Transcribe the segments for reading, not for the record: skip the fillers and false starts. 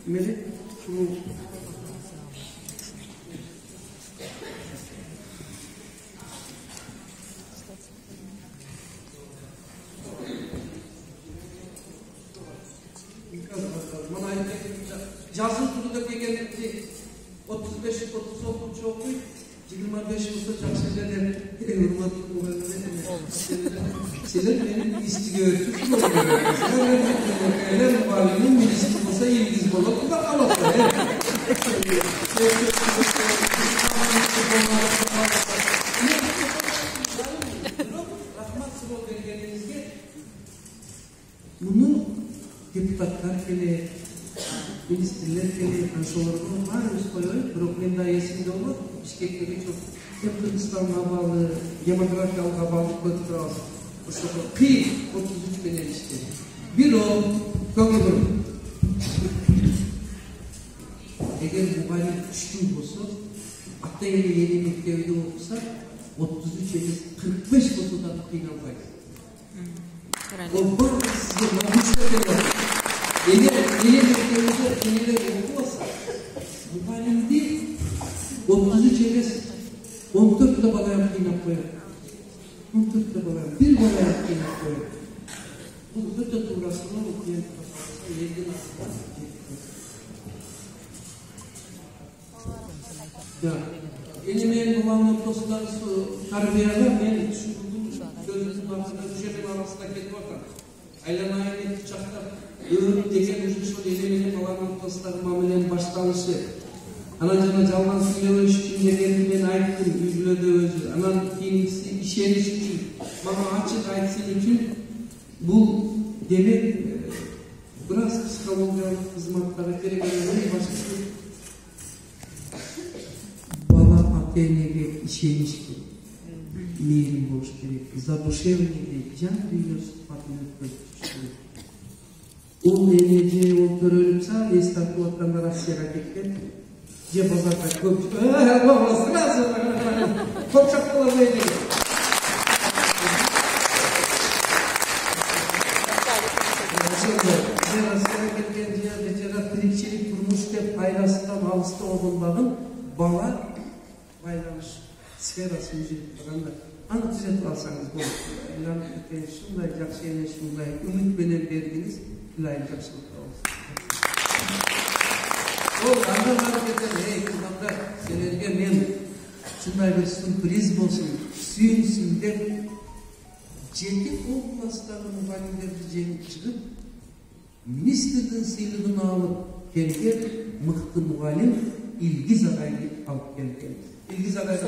Meri, şunu жазın turunda kelgенде 35-30 okuyup 25 yılda çarşıda sizin benim istiyor öyle valinin birisi olsa yıldız bulup bu da kalırsa rahmat sıvı belgenizde bunu deputatlar kele ministrler kele kanşolarının var üstüne problemler yesimde olur Bişkek'teki çok hep Kırgızistan'a bağlı demografiyalga bağlı kontrol Mustafa Kıyık 33 bine işte bir o kömür eğer bu bari düştüğü olsa hatta yeni mektebide olsa 33 eğer 45 fotodan kıyınalmayız o bu size namusla var eğer yeni mektebide yeniler olsa bu bari değil 33 eğer 14 de bana yaptığına koyar 14 de bana bir bana yaptığına koyar bu bütün tuğrasını okuyan kafasına yedin ya elimin babamın dostları terbiyeler ben gözümün altında düşenin arasında ketip atar aylamayın çakta öğrenip deken uçuşu elimin babamın dostları mamelen başlanışı Anacana çalman söylüyor için yerlerinden ayıttım, yüzüle de özür. Anan kendisi işeriş için, bana açık aytsın için bu demek biraz psikolojik hizmetlere gerekli başkası bana ATN'ye işeriş ki meylim boş gerek. Zaduşevni'de can dünyası patını öpüştü. O enerji, o körülükse esnafı vatandaş hareketler je bozarda köp sразу çok çapalamaydı. Tirikçilik durmuş dep ayrasından alışta olunmağın bana baylanış sferası yüzeyip duranda anı düzelt alsanız bu. Şunday jakşı ene şunday ümit benen berdiniz, ilayim jakşılıkta olsun. O adamlar ey kızımlar selerge men şunday bir sürpriz bolsun suyunsun dep 7 oblastagı mugallimlerdi жеңип чыгып министрдин сыйлыгын алып келген мыкты мугалим Илгиз агайды алып келген. Илгиз агайга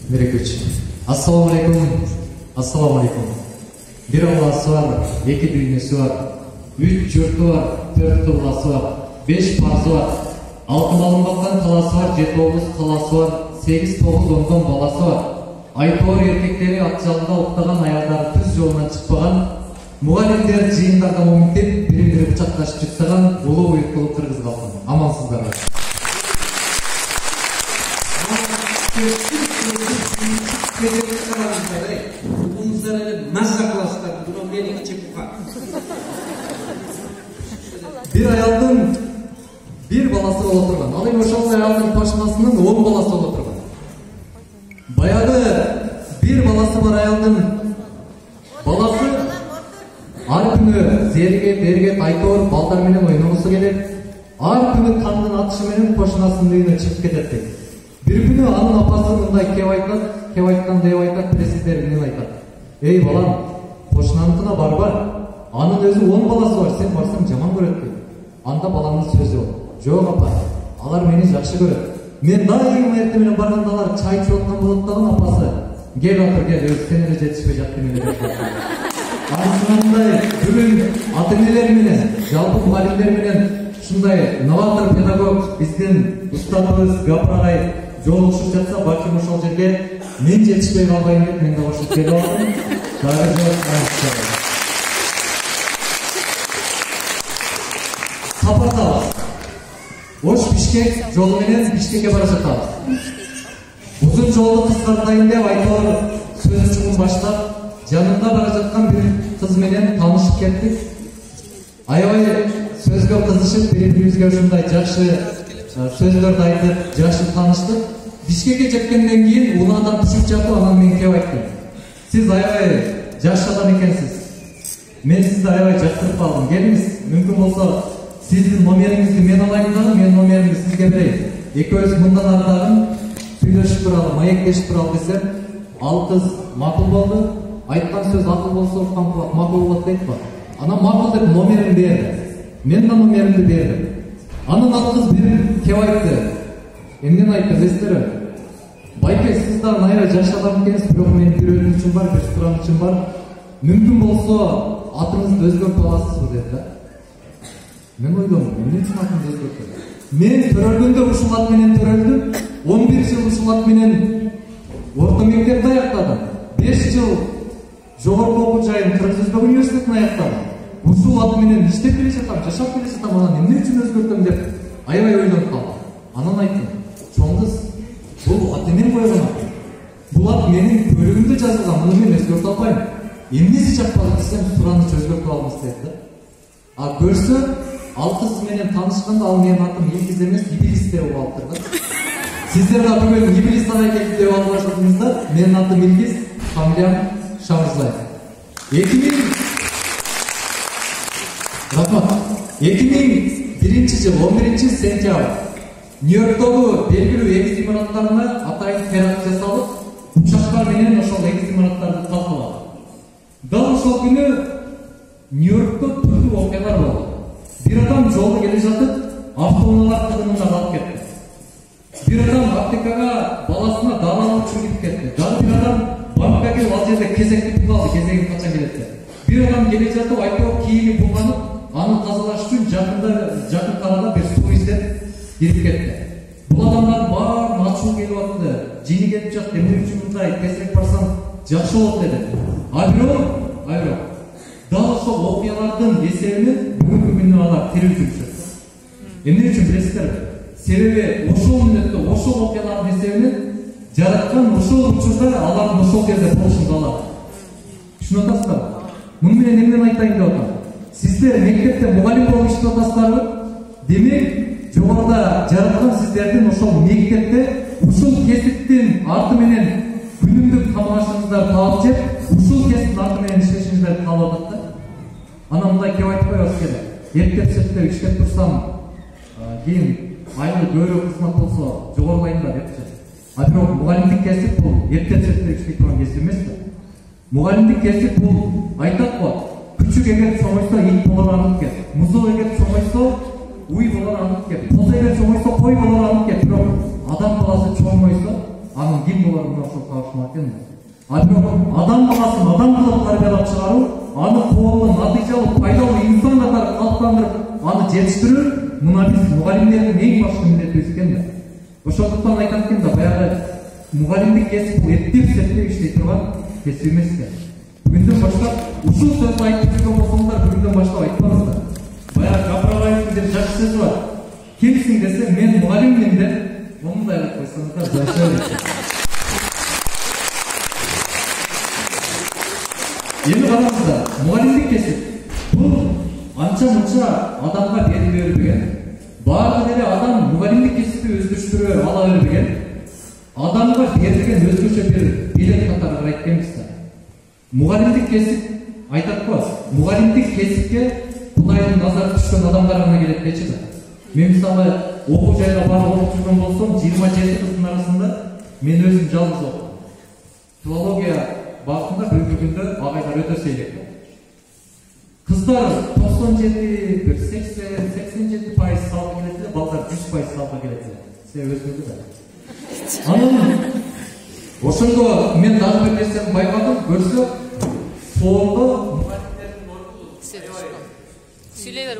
Мерекеч. Ассаламу алейкум. Bir Allah'sı var, 2 dünyası var, 3 yurtu var, 4 tuğlası var, 5 parzı var, 6 malın baktan kalası var, 7 oğuz kalası var, 8-9 ondan balası var. Aytoğur erkekleri atçalında oktağan ayarları tüz yolundan çıkpagan, muhallimler jıyındarda momentep birim-biri bıçaklaşıp çıksagan ulu uyutkulu Kırgız halkı. Amansızlar. Bir ayaldın bir balası oturgan. Alayım oşallı ayaldın paşmasının 10 balası oturgan. Bayağı bir balası var ayaldın. Balası ar günü zerge, berge, aytor, balдар menen oynaması gelir. Ar günü kandın atışı menen paşmasının үйüne çıkıp keteti. Bir günü anın apası mындай kep aytkан деп айтат, пресиздер менен айтат. Ey balam, koşunantına barba. Anın özü 10 balası var, sen barsan жаман көрөт. Анда баламның сөзі ол. Жоқ апа, алар мени жақсы көрөт. Мен дайым эртең менен барганда алар чай ичип аткан болот дагы апасы. Кел отур, кел, өзү сенде жетишпей жатты менен. Анысындай бүгүн ата-энелер менен, жалпы мугалимдер менен ушундай новатор педагог биздин устатыбыз Гапар агай жолугушуп жатса, балким ошол жерге мен жетишпей калбайм деп мен да кошуп келип алдым. Дагы жооп Сапардабыз. Ош Бишкек жолу менен Бишкекке бара жатабыз. Uzun жолду кыскартайын деп айтор сөз чугун баштап, жанында бара жаткан бир кыз менен таанышып кеттик. Аябай сөзгө кызышып, бири-бирибизге ушундай жакшы сөздөрдү айтып, жакшы тааныштык. Бишкекке жеткенден кийин улаадан түшүп жатып, анан мен кеп айттым. Сиз аябай жакшы адам экенсиз. Мен сизди аябай жактырып калдым. Келиңиз, мүмкүн болсо сиздин номериңизди мен алайын дагы, менин номеримди сизге берейин. Экөөбүз мындан ары дагы сүйлөшүп туралы, маектешип туралы десем, ал кыз макул болду. Айткан сөз акыл болсо, уккан кулак макул болот дейт го. Анан макул деп номерин берди. Мен да номеримди бердим. Анан ал кыз бир кеп айтты. Эмнени айтты билесиздерби? Байке, сиз дагы аябай жакшы адам экенсиз, бирок менин бир өтүнүчүм бар, бир суранычым бар. Мүмкүн болсо атыңызды өзгөртүп аласызбы деп да. Мен ойлодум, эмне үчүн атымды өзгөртөм? Мен төрөлгөндө ушул ат менен төрөлдүм. 11 жыл ушул ат менен орто мектепти аяктадым. 5 жыл жогорку окуу жайын Кыргыз Өзбек университетин аяктадым. Ушул ат менен иштеп келе жатам, жашап келе жатам, анан эмне үчүн өзгөртөм деп аябай ойлонуп калдым. Анан айттым, чоң кыз, бул ат эмне койгон ат? Бул ат менин бөлүгүмдө жазылган, муну мен өзгөртө албайм. Эмнеси жакпады десем, сураныч өзгөртүп алыңыз деди. А көрсө, ал кыз менен таанышканда ал менин атым Илгиз эмес, Иблис деп алыптыр да. Сиздер да бүгүн Иблис ага келди деп алып жатсыңыздар. Менин атым Илгиз, фамилиям Шамырзаев. 2001 жыл 11 сентябрь Нью-Йорктогу белгилүү эгиз имараттарына атайын теракт жасалып, учактар менен ошол эгиз имараттарды талкалады. Дал ошол күнү Нью-Йоркто түрдүү окуялар болду. Бир адам жолдо келе жатып, автоунаалар тыгынында калып кетти. Бир адам аптекага баласына дары алуу үчүн кирип кетти. Дагы бир адам банкка келип ал жерде кезек күтүп калды, кезеги качан келет деп. Бир адам келе жатып, айтор кийими булганып, аны тазалаш үчүн жакын арада бир суу издеп кирип кетти. Бул адамдардын баарын ачуу келип атты, жини келип жатты, эмне үчүн мындай тезирээк барсам жакшы болот деди. А бирок дал ошол окуялардын эсебинен бүгүнкү күндө алар тирүү жүрүшөт. Эмне үчүн билесиздерби? Себеби ошол мүнөттө ошол окуялардын эсебинен жараткан ошол учурда алардын ошол жерде болушун каалады. Түшүнүп атасыздарбы? Муну менен эмнени айтайын деп атам? Сиздер мектепте мугалим болуп иштеп атасыздарбы? Демек, жогоруда жараткан сиздердин ошол мектепте ушул кесиптин арты менен күнүмдүк тамак-ашыңыздарды таап жеп, ушул кесиптин арты менен иштешиңиздерди каалап атат да. Анан мындай кеп айтып коебуз керек. Эптеп иштеп турсам, кийин айлы көбүрөөк кызмат болсо жогорулайм да депчи. А бирок мугалимдик кесип бул эптеп иштей турган кесип эмес да. Мугалимдик кесип бул айтат го, күчүк эгер чоңойсо ит болор аныкке, музоо эгер чоңойсо уй болор аныкке, козу эгер чоңойсо кой болор аныкке. Бирок адам баласы чоңойсо анын ким болорун ошол табышмак экен да. А бирок адам баласын адам кылып тарбиялап чыгаруу, аны коомдун натыйжалуу пайдалуу инсан катары калыптандырып, аны жетиштирүү мына биз мугалимдердин эң башкы милдетибиз экен да. Ошондуктан айтат экен да, баягы мугалимдик кесип бул эптеп иштей турган кесип эмес экен. Бүгүндөн баштап ушул сөздү айтып жүргөн болсоңуздар, бүгүндөн баштап айтпаңыздар. Баягы Капралаевдин бир жакшы сөзү бар. Кимсиң десе, мен мугалиммин деп мындай деп койсоңуздар жашайбыз. Эми караңыздар, мугалимдик кесип бул анча-мунча адамга бериле бербеген. Баардык эле адам мугалимдик кесипти өздөштүрө ала бербеген. Адамга берилген өзгөчө бир билет катары карайт экенбиз да. Мугалимдик кесип айтат го, мугалимдик кесипке Кудайдын назары түшкөн адамдар гана келет дечи да. Мен мисалы окуу жайга барып окуп жүргөн болсом, 27 кыздын арасында мен өзүм жалгыз окудум. Филология багытында бүгүнкү күндө агайлар өтө сейрек. Кыздар 97, 87% салга келет эле, балдар 100% салга келет эле. Себеби өзгөрдү да. Анан ошондо мен дагы бир нерсени байкадым, көрсө соолдо мугалимдердин орду сүйлөй бер.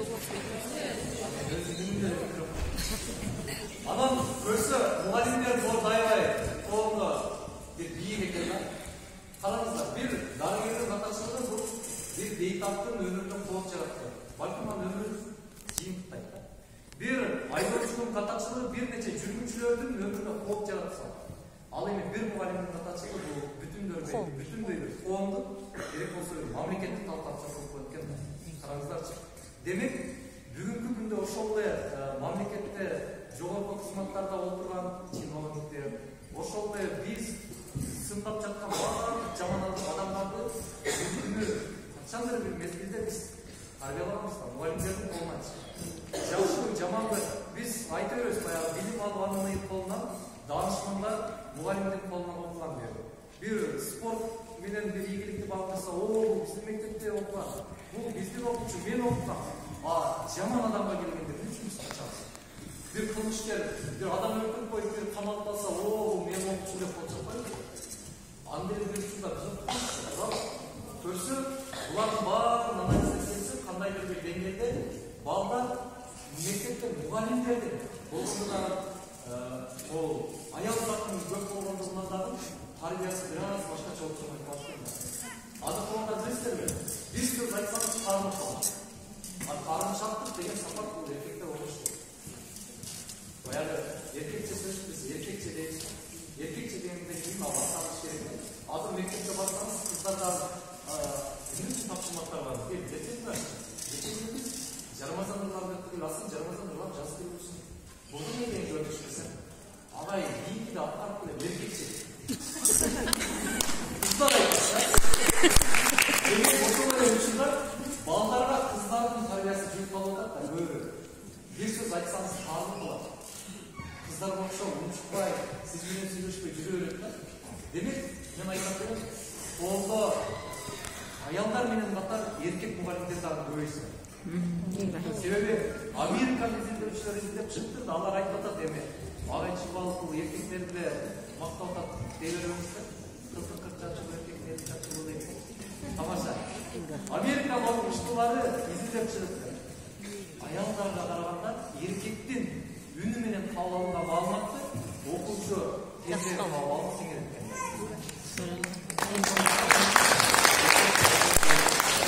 Анан көрсө мугалимдердин орду аябай соолдо бир бийик экен да. Караңыздар, бир дарыгердин каташында бул бир бейтаптын өмүрүнөн кооп жаратты. Балким анын өмүрүн жыйынтыктайт да. Бир айдоочунун катачылыгы бир нече жүргүнчүлөрдүн өмүрүнө кооп жаратса. Ал эми бир мугалимдин катачылыгы бул бүтүндөй коомдук керек болсо мамлекеттик талкат жасалып коет экен. Караңыздарчы. Демек, бүгүнкү күндө ошол эле мамлекетте жогорку кызматтарда отурган чиновниктер, ошол эле биз сындап жаткан баардык жаман адамдарды күнү качандыр бир мезгилде биз тарбиялаганбыз да, мугалимдердин колунан жакшы жаманды биз айта беребиз, баягы билим алганын колунан данышмандар мугалимдин колунан окуган деп. Бир спорт менен бир ийгиликти багырласа, бул биздин мектепте окуган, бул биздин окуучу, мен окуган. Жаман адамга келгенде үчүнчү качабыз. Бир кылмышкер, бир адам өлтүрүп коюп, бир камалып калса, бул мен окуучу деп болчокпойбу? Андер бир учурда көрсө, булардын баарын анализ этсе, кандайдыр бир деңгээлде балдар мектепте мугалимдердин болгондо ол аял заттын көп болгондугунан дагы тарбиясы бир аз башкача болуп турган баштайм. Азыр билесиздерби? Биз сөз айтсаңыз кармыкчылык. Карымчалык деген сапат бул эркекте болушу. Баягы эркекче сөзбүз, эркекче дейбиз. Эркекче дегенде кийин алып керек. Азыр мектепте барсаңыз, кыздарда эмне тапшырмактар бар? Билесизби? Билесизби? Жармазандырларды тыгыласын, жармазандырлар жазып беришsin. Бул эмне деген көрүнүшпесем? Агай, ийки да аткарып келе эркекче. Кыздар айтат. Демек, ошол эле учурда балдарга кыздардын тарбиясы жүрүп калып атат да, көбү. Бир сөз айтсаңыз таалым кылат. Кыздарга окшоп унчукпай, сиз менен сүйлөшпөй жүрө берет да. Демек, мен айтат элем, колдо аялдар менен катар эркек мугалимдер дагы көбөйсүн. Себеби Америка изилдөөчүлөр изилдеп чыкты да, алар айтып атат эми. Агайчы балык бул эркектерди мактап атат дей беребиз да. 40 жашар эркектерди чачылуу дейт. Тамаша. Америка окумуштуулары изилдеп чыкты. Аялдарга караганда эркектин үнү менен кабыл алынган маалыматты окуучу тезирээк кабыл алып келет экен.